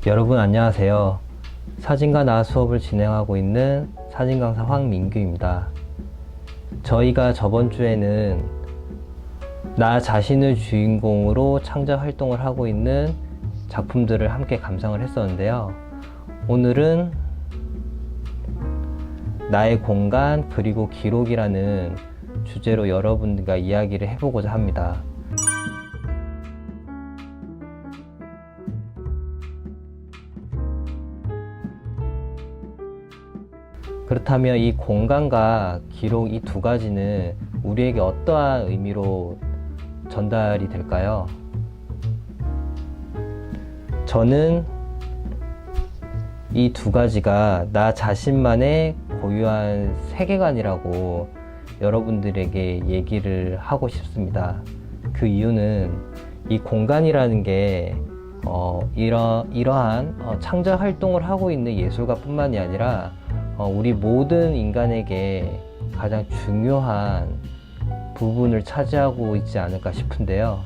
여러분 안녕하세요. 사진과 나 수업을 진행하고 있는 사진강사 황민규입니다. 저희가 저번 주에는 나 자신을 주인공으로 창작 활동을 하고 있는 작품들을 함께 감상을 했었는데요. 오늘은 나의 공간 그리고 기록이라는 주제로 여러분과 이야기를 해보고자 합니다. 그렇다면 이 공간과 기록 이 두 가지는 우리에게 어떠한 의미로 전달이 될까요? 저는 이 두 가지가 나 자신만의 고유한 세계관이라고 여러분들에게 얘기를 하고 싶습니다. 그 이유는 이 공간이라는 게 이러한 창작 활동을 하고 있는 예술가뿐만이 아니라 우리 모든 인간에게 가장 중요한 부분을 차지하고 있지 않을까 싶은데요.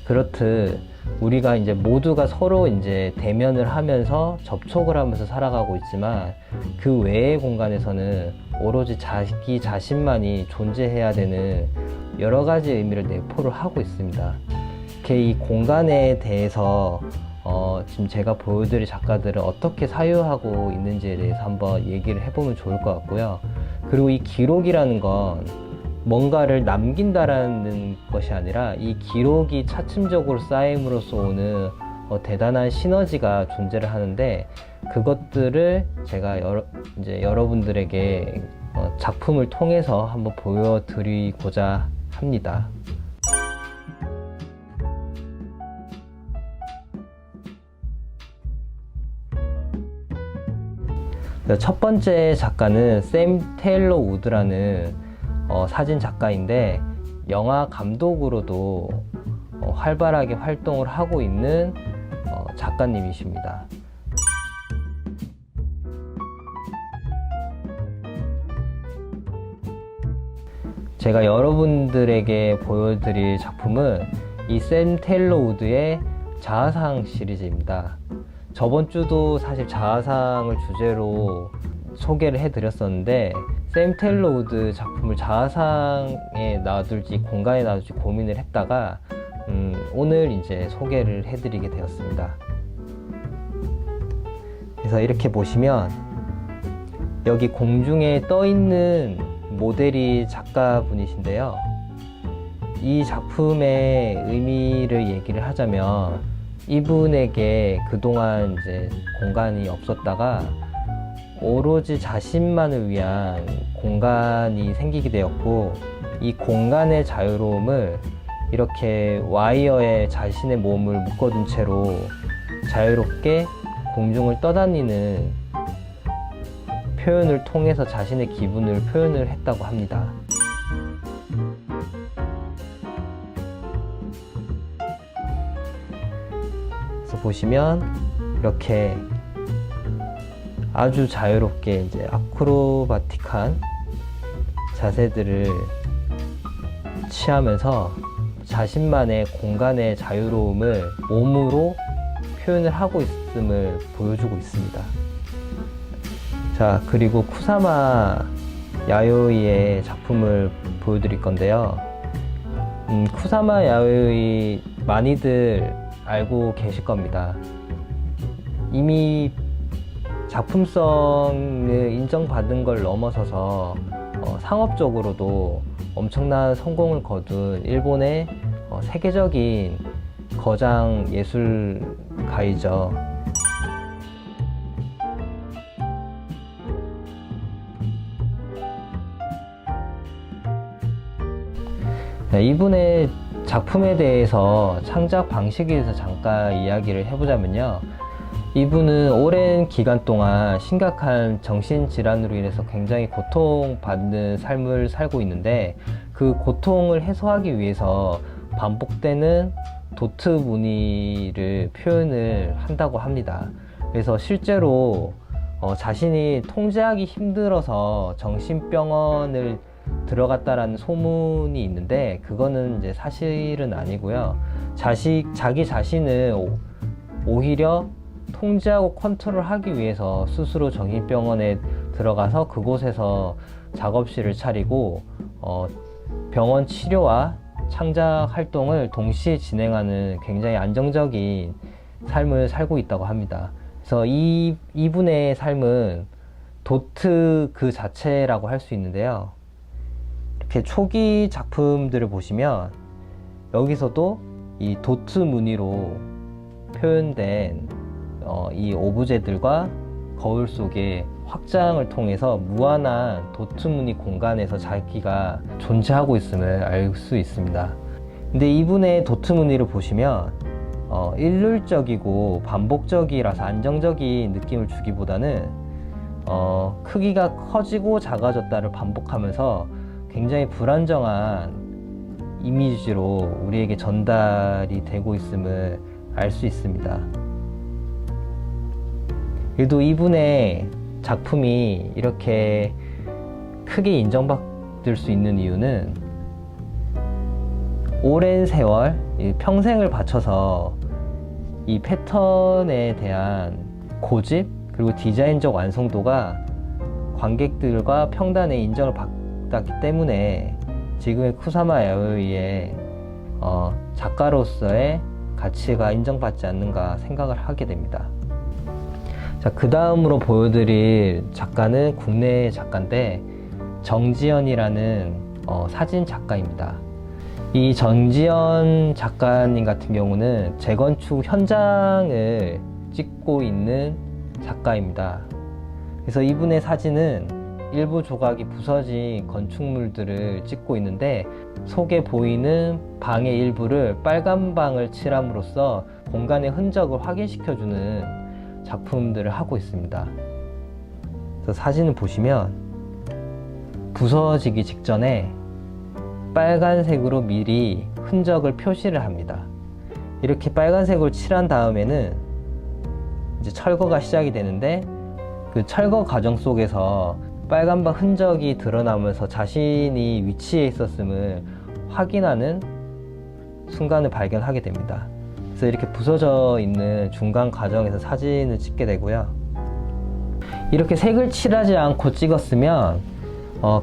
그렇듯 우리가 이제 모두가 서로 이제 대면을 하면서 접촉을 하면서 살아가고 있지만 그 외의 공간에서는 오로지 자기 자신만이 존재해야 되는 여러 가지 의미를 내포를 하고 있습니다. 이렇게 이 공간에 대해서 지금 제가 보여드릴 작가들은 어떻게 사유하고 있는지에 대해서 한번 얘기를 해보면 좋을 것 같고요. 그리고 이 기록이라는 건 뭔가를 남긴다라는 것이 아니라 이 기록이 차츰적으로 쌓임으로써 오는 대단한 시너지가 존재를 하는데, 그것들을 제가 이제 여러분들에게 작품을 통해서 한번 보여드리고자 합니다. 첫 번째 작가는 샘 테일러 우드라는 사진 작가인데, 영화 감독으로도 활발하게 활동을 하고 있는 작가님이십니다. 제가 여러분들에게 보여드릴 작품은 이 샘 테일러 우드의 자아상 시리즈입니다. 저번 주도 사실 자아상을 주제로 소개를 해드렸었는데, 샘 테일러 우드 작품을 자아상에 놔둘지 공간에 놔둘지 고민을 했다가 오늘 이제 소개를 해드리게 되었습니다. 그래서 이렇게 보시면 여기 공중에 떠 있는 모델이 작가분이신데요. 이 작품의 의미를 얘기를 하자면, 이분에게 그동안 이제 공간이 없었다가 오로지 자신만을 위한 공간이 생기게 되었고, 이 공간의 자유로움을 이렇게 와이어에 자신의 몸을 묶어둔 채로 자유롭게 공중을 떠다니는 표현을 통해서 자신의 기분을 표현을 했다고 합니다. 그래서 보시면 이렇게 아주 자유롭게 이제 아크로바틱한 자세들을 취하면서 자신만의 공간의 자유로움을 몸으로 표현을 하고 있음을 보여주고 있습니다. 자, 그리고 쿠사마 야요이의 작품을 보여드릴 건데요. 쿠사마 야요이 많이들 알고 계실 겁니다. 이미 작품성을 인정받은 걸 넘어서서 상업적으로도 엄청난 성공을 거둔 일본의 세계적인 거장 예술가이죠. 이분의 작품에 대해서, 창작 방식에 대해서 잠깐 이야기를 해보자면요. 이분은 오랜 기간 동안 심각한 정신질환으로 인해서 굉장히 고통받는 삶을 살고 있는데, 그 고통을 해소하기 위해서 반복되는 도트 무늬를 표현을 한다고 합니다. 그래서 실제로 자신이 통제하기 힘들어서 정신병원을 들어갔다라는 소문이 있는데, 그거는 이제 사실은 아니고요. 자기 자신을 오히려 통제하고 컨트롤하기 위해서 스스로 정신병원에 들어가서 그곳에서 작업실을 차리고 병원 치료와 창작 활동을 동시에 진행하는 굉장히 안정적인 삶을 살고 있다고 합니다. 그래서 이분의 삶은 도트 그 자체라고 할 수 있는데요. 이렇게 초기 작품들을 보시면 여기서도 이 도트 무늬로 표현된 이 오브제들과 거울 속에 확장을 통해서 무한한 도트 무늬 공간에서 자기가 존재하고 있음을 알 수 있습니다. 근데 이분의 도트 무늬를 보시면 일률적이고 반복적이라서 안정적인 느낌을 주기보다는 크기가 커지고 작아졌다를 반복하면서 굉장히 불안정한 이미지로 우리에게 전달이 되고 있음을 알 수 있습니다. 그래도 이분의 작품이 이렇게 크게 인정받을 수 있는 이유는 오랜 세월, 평생을 바쳐서 이 패턴에 대한 고집 그리고 디자인적 완성도가 관객들과 평단의 인정을 받았기 때문에 지금의 쿠사마 야오이의 작가로서의 가치가 인정받지 않는가 생각을 하게 됩니다. 자, 그 다음으로 보여드릴 작가는 국내 작가인데 정지연이라는 사진 작가입니다. 이 정지연 작가님 같은 경우는 재건축 현장을 찍고 있는 작가입니다. 그래서 이분의 사진은 일부 조각이 부서진 건축물들을 찍고 있는데 속에 보이는 방의 일부를 빨간 방을 칠함으로써 공간의 흔적을 확인시켜주는 작품들을 하고 있습니다. 그래서 사진을 보시면 부서지기 직전에 빨간색으로 미리 흔적을 표시를 합니다. 이렇게 빨간색을 칠한 다음에는 이제 철거가 시작이 되는데 그 철거 과정 속에서 빨간방 흔적이 드러나면서 자신이 위치에 있었음을 확인하는 순간을 발견하게 됩니다. 그래서 이렇게 부서져 있는 중간 과정에서 사진을 찍게 되고요. 이렇게 색을 칠하지 않고 찍었으면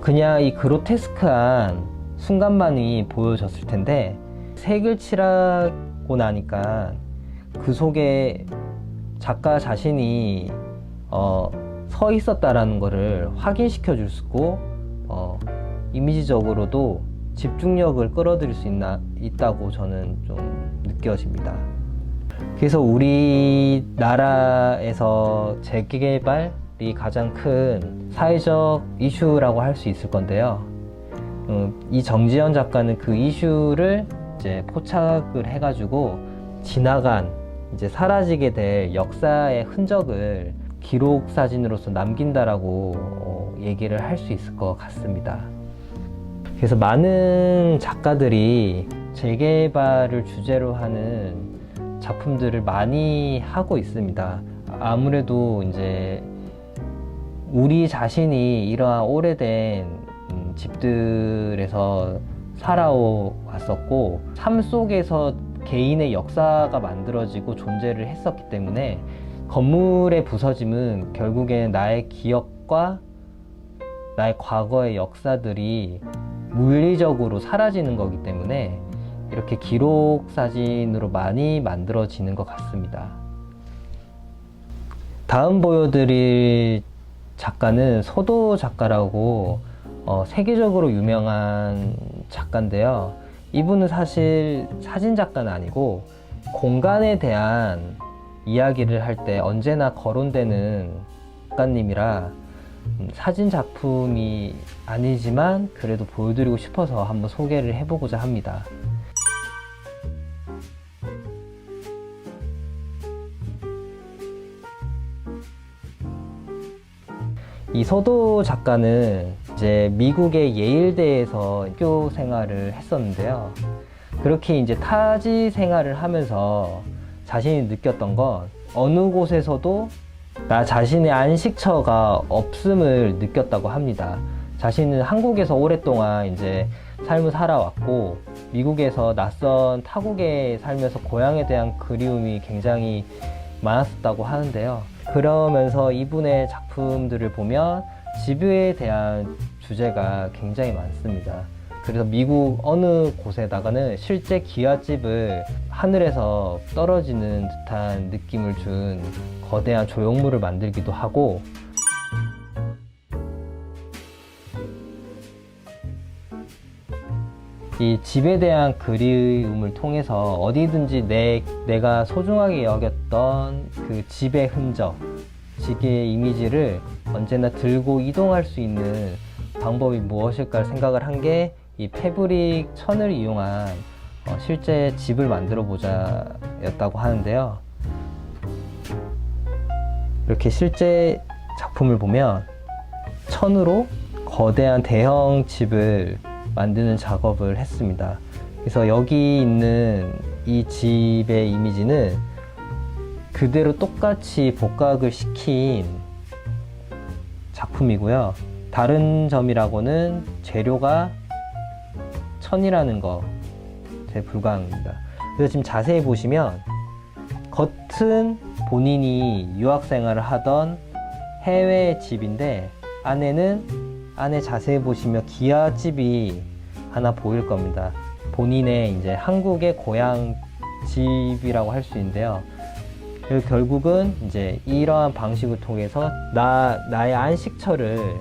그냥 이 그로테스크한 순간만이 보여졌을 텐데 색을 칠하고 나니까 그 속에 작가 자신이 서 있었다라는 것을 확인시켜 줄 수 있고 이미지적으로도 집중력을 끌어들일 수 있다고 저는 좀 느껴집니다. 그래서 우리나라에서 재개발이 가장 큰 사회적 이슈라고 할 수 있을 건데요. 이 정지연 작가는 그 이슈를 이제 포착을 해가지고 지나간 이제 사라지게 될 역사의 흔적을 기록 사진으로서 남긴다라고 얘기를 할 수 있을 것 같습니다. 그래서 많은 작가들이 재개발을 주제로 하는 작품들을 많이 하고 있습니다. 아무래도 이제 우리 자신이 이러한 오래된 집들에서 살아왔었고 삶 속에서 개인의 역사가 만들어지고 존재를 했었기 때문에 건물의 부서짐은 결국엔 나의 기억과 나의 과거의 역사들이 물리적으로 사라지는 거기 때문에 이렇게 기록 사진으로 많이 만들어지는 것 같습니다. 다음 보여드릴 작가는 소도 작가라고 세계적으로 유명한 작가인데요. 이분은 사실 사진 작가는 아니고 공간에 대한 이야기를 할 때 언제나 거론되는 작가님이라 사진 작품이 아니지만 그래도 보여드리고 싶어서 한번 소개를 해보고자 합니다. 이 소도 작가는 이제 미국의 예일대에서 학교 생활을 했었는데요. 그렇게 이제 타지 생활을 하면서 자신이 느꼈던 건 어느 곳에서도 나 자신의 안식처가 없음을 느꼈다고 합니다. 자신은 한국에서 오랫동안 이제 삶을 살아왔고 미국에서 낯선 타국에 살면서 고향에 대한 그리움이 굉장히 많았었다고 하는데요. 그러면서 이분의 작품들을 보면 집에 대한 주제가 굉장히 많습니다. 그래서 미국 어느 곳에다가는 실제 기와집을 하늘에서 떨어지는 듯한 느낌을 준 거대한 조형물을 만들기도 하고, 이 집에 대한 그리움을 통해서 어디든지 내가 소중하게 여겼던 그 집의 흔적, 집의 이미지를 언제나 들고 이동할 수 있는 방법이 무엇일까 생각을 한 게 이 패브릭 천을 이용한 실제 집을 만들어 보자 였다고 하는데요. 이렇게 실제 작품을 보면 천으로 거대한 대형 집을 만드는 작업을 했습니다. 그래서 여기 있는 이 집의 이미지는 그대로 똑같이 복각을 시킨 작품이고요. 다른 점이라고는 재료가 천이라는 것에 불과합니다. 그래서 지금 자세히 보시면 겉은 본인이 유학 생활을 하던 해외 집인데 안에 자세히 보시면 기와집이 하나 보일 겁니다. 본인의 이제 한국의 고향 집이라고 할 수 있는데요. 결국은 이제 이러한 방식을 통해서 나의 안식처를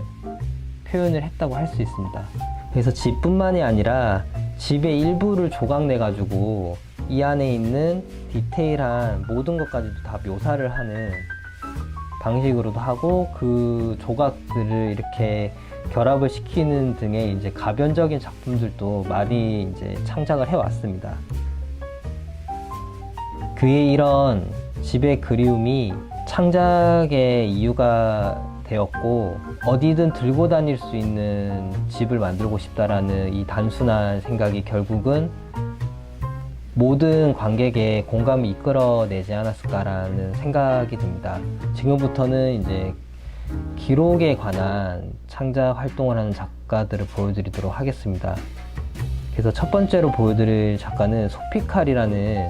표현을 했다고 할 수 있습니다. 그래서 집뿐만이 아니라 집의 일부를 조각내 가지고 이 안에 있는 디테일한 모든 것까지도 다 묘사를 하는 방식으로도 하고, 그 조각들을 이렇게 결합을 시키는 등의 이제 가변적인 작품들도 많이 이제 창작을 해왔습니다. 그의 이런 집의 그리움이 창작의 이유가 되었고, 어디든 들고 다닐 수 있는 집을 만들고 싶다라는 이 단순한 생각이 결국은 모든 관객의 공감을 이끌어내지 않았을까라는 생각이 듭니다. 지금부터는 이제 기록에 관한 창작 활동을 하는 작가들을 보여드리도록 하겠습니다. 그래서 첫 번째로 보여드릴 작가는 소피칼이라는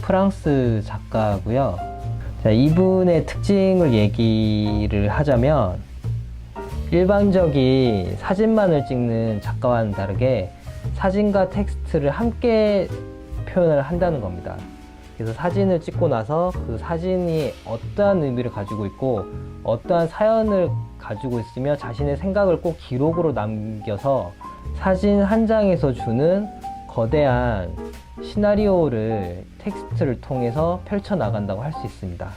프랑스 작가고요. 자, 이분의 특징을 얘기를 하자면 일반적인 사진만을 찍는 작가와는 다르게 사진과 텍스트를 함께 표현을 한다는 겁니다. 그래서 사진을 찍고 나서 그 사진이 어떠한 의미를 가지고 있고 어떠한 사연을 가지고 있으며 자신의 생각을 꼭 기록으로 남겨서 사진 한 장에서 주는 거대한 시나리오를 텍스트를 통해서 펼쳐나간다고 할 수 있습니다.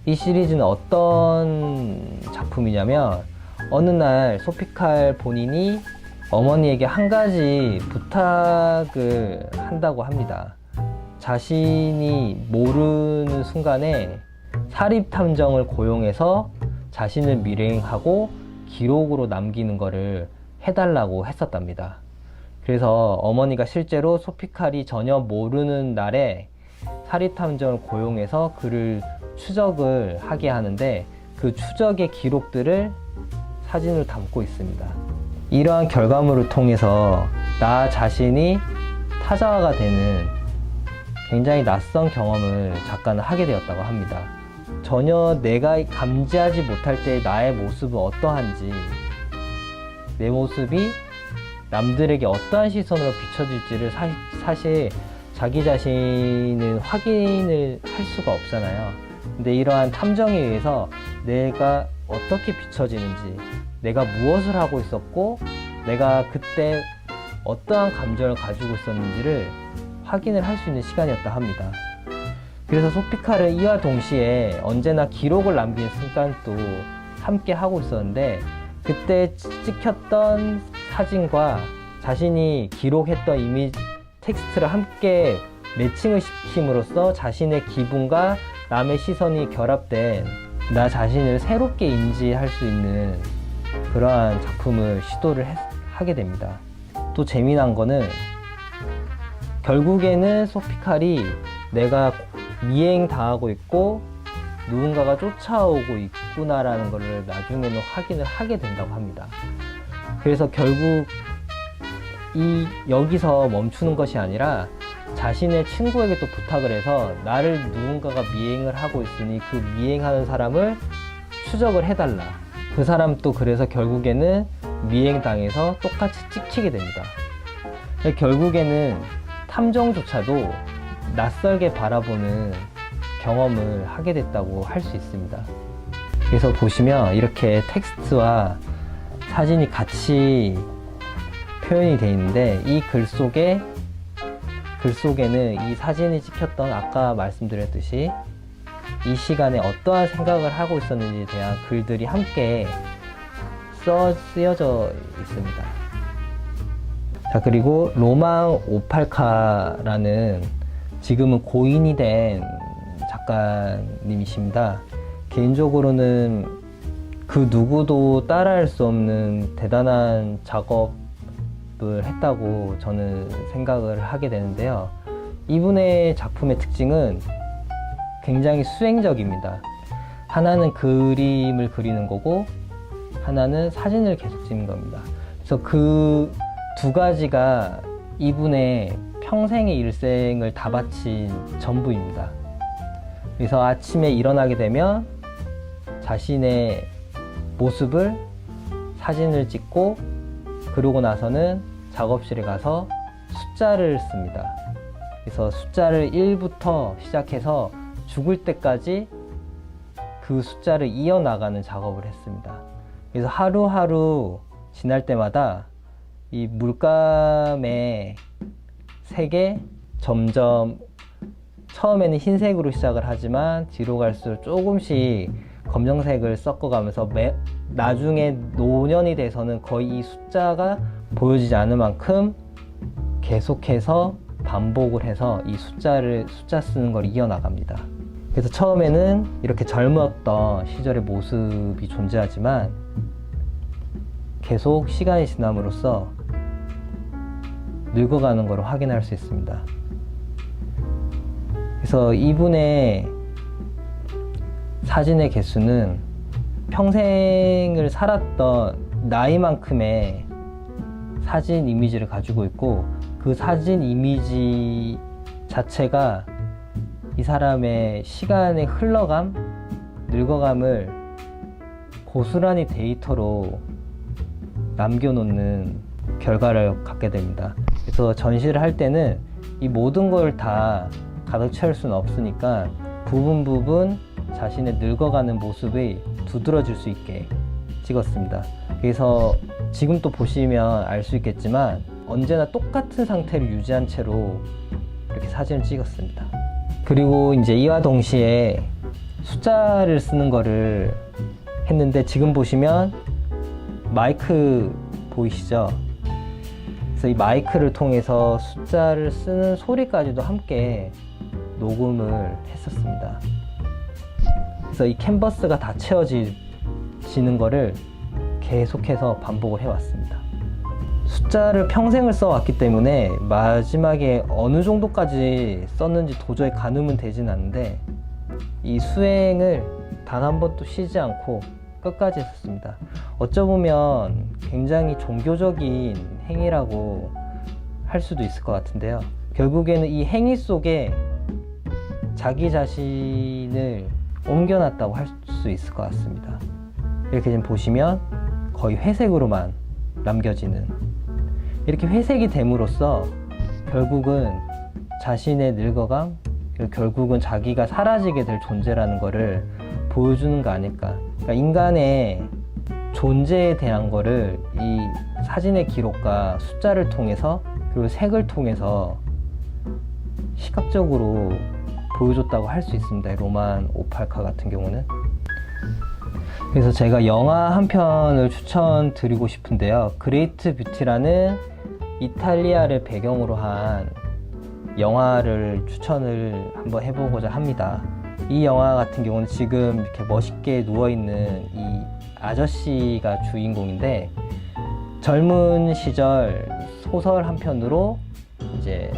이 시리즈는 어떤 작품이냐면, 어느 날 소피칼 본인이 어머니에게 한 가지 부탁을 한다고 합니다. 자신이 모르는 순간에 사립탐정을 고용해서 자신을 밀행하고 기록으로 남기는 것을 해달라고 했었답니다. 그래서 어머니가 실제로 소피칼이 전혀 모르는 날에 사립탐정을 고용해서 그를 추적을 하게 하는데, 그 추적의 기록들을 사진으로 담고 있습니다. 이러한 결과물을 통해서 나 자신이 타자화가 되는 굉장히 낯선 경험을 작가는 하게 되었다고 합니다. 전혀 내가 감지하지 못할 때 나의 모습은 어떠한지, 내 모습이 남들에게 어떠한 시선으로 비춰질지를 사실 자기 자신은 확인을 할 수가 없잖아요. 근데 이러한 탐정에 의해서 내가 어떻게 비춰지는지, 내가 무엇을 하고 있었고 내가 그때 어떠한 감정을 가지고 있었는지를 확인을 할 수 있는 시간이었다 합니다. 그래서 소피칼은 이와 동시에 언제나 기록을 남기는 순간도 함께 하고 있었는데, 그때 찍혔던 사진과 자신이 기록했던 이미지 텍스트를 함께 매칭을 시킴으로써 자신의 기분과 남의 시선이 결합된 나 자신을 새롭게 인지할 수 있는 그러한 작품을 시도를 하게 됩니다. 또 재미난 거는 결국에는 소피칼이 내가 미행당하고 있고 누군가가 쫓아오고 있구나라는 것을 나중에는 확인을 하게 된다고 합니다. 그래서 결국 여기서 멈추는 것이 아니라 자신의 친구에게 또 부탁을 해서 나를 누군가가 미행을 하고 있으니 그 미행하는 사람을 추적을 해달라. 그 사람 또 그래서 결국에는 미행당해서 똑같이 찍히게 됩니다. 결국에는 탐정조차도 낯설게 바라보는 경험을 하게 됐다고 할 수 있습니다. 그래서 보시면 이렇게 텍스트와 사진이 같이 표현이 되어 있는데 이 글 속에는 이 사진이 찍혔던 아까 말씀드렸듯이 이 시간에 어떠한 생각을 하고 있었는지에 대한 글들이 함께 쓰여져 있습니다. 자, 그리고 로망 오팔카라는 지금은 고인이 된 작가님이십니다. 개인적으로는 그 누구도 따라할 수 없는 대단한 작업을 했다고 저는 생각을 하게 되는데요. 이분의 작품의 특징은 굉장히 수행적입니다. 하나는 그림을 그리는 거고 하나는 사진을 계속 찍는 겁니다. 그래서 그 두 가지가 이분의 평생의 일생을 다 바친 전부입니다. 그래서 아침에 일어나게 되면 자신의 모습을 사진을 찍고 그러고 나서는 작업실에 가서 숫자를 씁니다. 그래서 숫자를 1부터 시작해서 죽을 때까지 그 숫자를 이어나가는 작업을 했습니다. 그래서 하루하루 지날 때마다 이 물감의 색에 점점 처음에는 흰색으로 시작을 하지만 뒤로 갈수록 조금씩 검정색을 섞어가면서 나중에 노년이 돼서는 거의 이 숫자가 보여지지 않을 만큼 계속해서 반복을 해서 이 숫자 쓰는 걸 이어나갑니다. 그래서 처음에는 이렇게 젊었던 시절의 모습이 존재하지만 계속 시간이 지남으로써 늙어가는 걸 확인할 수 있습니다. 그래서 이분의 사진의 개수는 평생을 살았던 나이만큼의 사진 이미지를 가지고 있고 그 사진 이미지 자체가 이 사람의 시간의 흘러감, 늙어감을 고스란히 데이터로 남겨놓는 결과를 갖게 됩니다. 그래서 전시를 할 때는 이 모든 걸 다 가득 채울 수는 없으니까 부분 자신의 늙어가는 모습이 두드러질 수 있게 찍었습니다. 그래서 지금 또 보시면 알 수 있겠지만 언제나 똑같은 상태를 유지한 채로 이렇게 사진을 찍었습니다. 그리고 이제 이와 동시에 숫자를 쓰는 거를 했는데 지금 보시면 마이크 보이시죠? 그래서 이 마이크를 통해서 숫자를 쓰는 소리까지도 함께 녹음을 했었습니다. 그래서 이 캔버스가 다 채워지는 거를 계속해서 반복을 해왔습니다. 숫자를 평생을 써왔기 때문에 마지막에 어느 정도까지 썼는지 도저히 가늠은 되진 않는데 이 수행을 단 한 번도 쉬지 않고 끝까지 했었습니다. 어쩌보면 굉장히 종교적인 행위라고 할 수도 있을 것 같은데요. 결국에는 이 행위 속에 자기 자신을 옮겨놨다고 할 수 있을 것 같습니다. 이렇게 지금 보시면 거의 회색으로만 남겨지는, 이렇게 회색이 됨으로써 결국은 자신의 늙어감, 그리고 결국은 자기가 사라지게 될 존재라는 것을 보여주는 거 아닐까. 그러니까 인간의 존재에 대한 거를 이 사진의 기록과 숫자를 통해서 그리고 색을 통해서 시각적으로 보여줬다고 할 수 있습니다. 로만 오팔카 같은 경우는. 그래서 제가 영화 한 편을 추천드리고 싶은데요. 그레이트 뷰티라는 이탈리아를 배경으로 한 영화를 추천을 한번 해보고자 합니다. 이 영화 같은 경우는 지금 이렇게 멋있게 누워있는 이 아저씨가 주인공인데 젊은 시절 소설 한 편으로 이제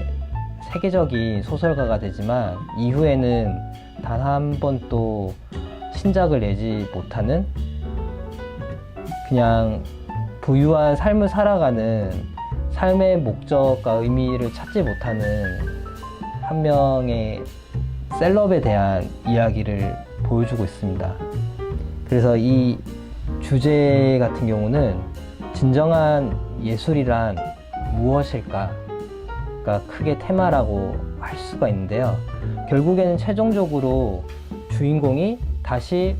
세계적인 소설가가 되지만 이후에는 단 한 번도 신작을 내지 못하는 그냥 부유한 삶을 살아가는 삶의 목적과 의미를 찾지 못하는 한 명의 셀럽에 대한 이야기를 보여주고 있습니다. 그래서 이 주제 같은 경우는 진정한 예술이란 무엇일까가 크게 테마라고 할 수가 있는데요. 결국에는 최종적으로 주인공이 다시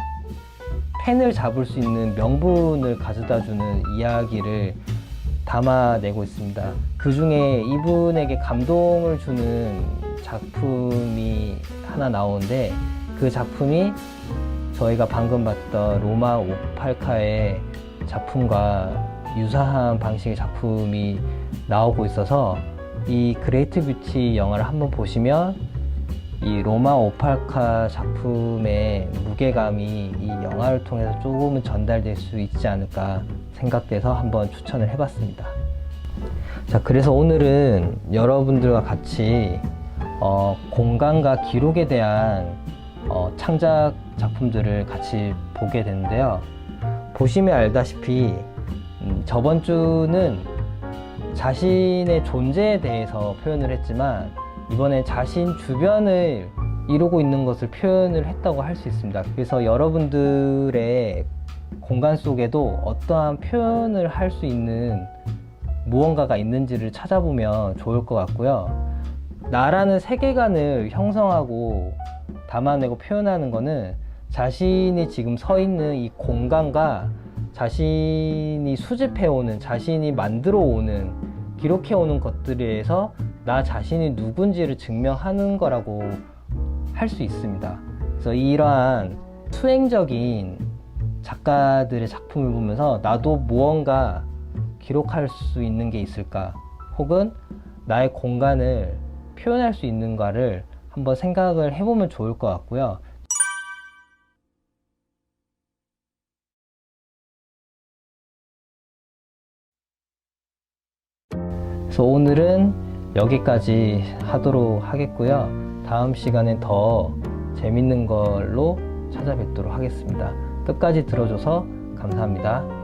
펜을 잡을 수 있는 명분을 가져다주는 이야기를 담아내고 있습니다. 그 중에 이분에게 감동을 주는 작품이 하나 나오는데, 그 작품이 저희가 방금 봤던 로마 오팔카의 작품과 유사한 방식의 작품이 나오고 있어서 이 그레이트 뷰티 영화를 한번 보시면 이 로마 오팔카 작품의 무게감이 이 영화를 통해서 조금은 전달될 수 있지 않을까 생각돼서 한번 추천을 해봤습니다. 자, 그래서 오늘은 여러분들과 같이 공간과 기록에 대한 창작 작품들을 같이 보게 되는데요. 보시면 알다시피 저번 주는 자신의 존재에 대해서 표현을 했지만, 이번엔 자신 주변을 이루고 있는 것을 표현을 했다고 할 수 있습니다. 그래서 여러분들의 공간 속에도 어떠한 표현을 할 수 있는 무언가가 있는지를 찾아보면 좋을 것 같고요. 나라는 세계관을 형성하고 담아내고 표현하는 것은 자신이 지금 서 있는 이 공간과 자신이 수집해오는, 자신이 만들어오는, 기록해오는 것들에 의해서 나 자신이 누군지를 증명하는 거라고 할 수 있습니다. 그래서 이러한 수행적인 작가들의 작품을 보면서 나도 무언가 기록할 수 있는 게 있을까, 혹은 나의 공간을 표현할 수 있는가를 한번 생각을 해보면 좋을 것 같고요. 그래서 오늘은 여기까지 하도록 하겠고요. 다음 시간엔 더 재밌는 걸로 찾아뵙도록 하겠습니다. 끝까지 들어줘서 감사합니다.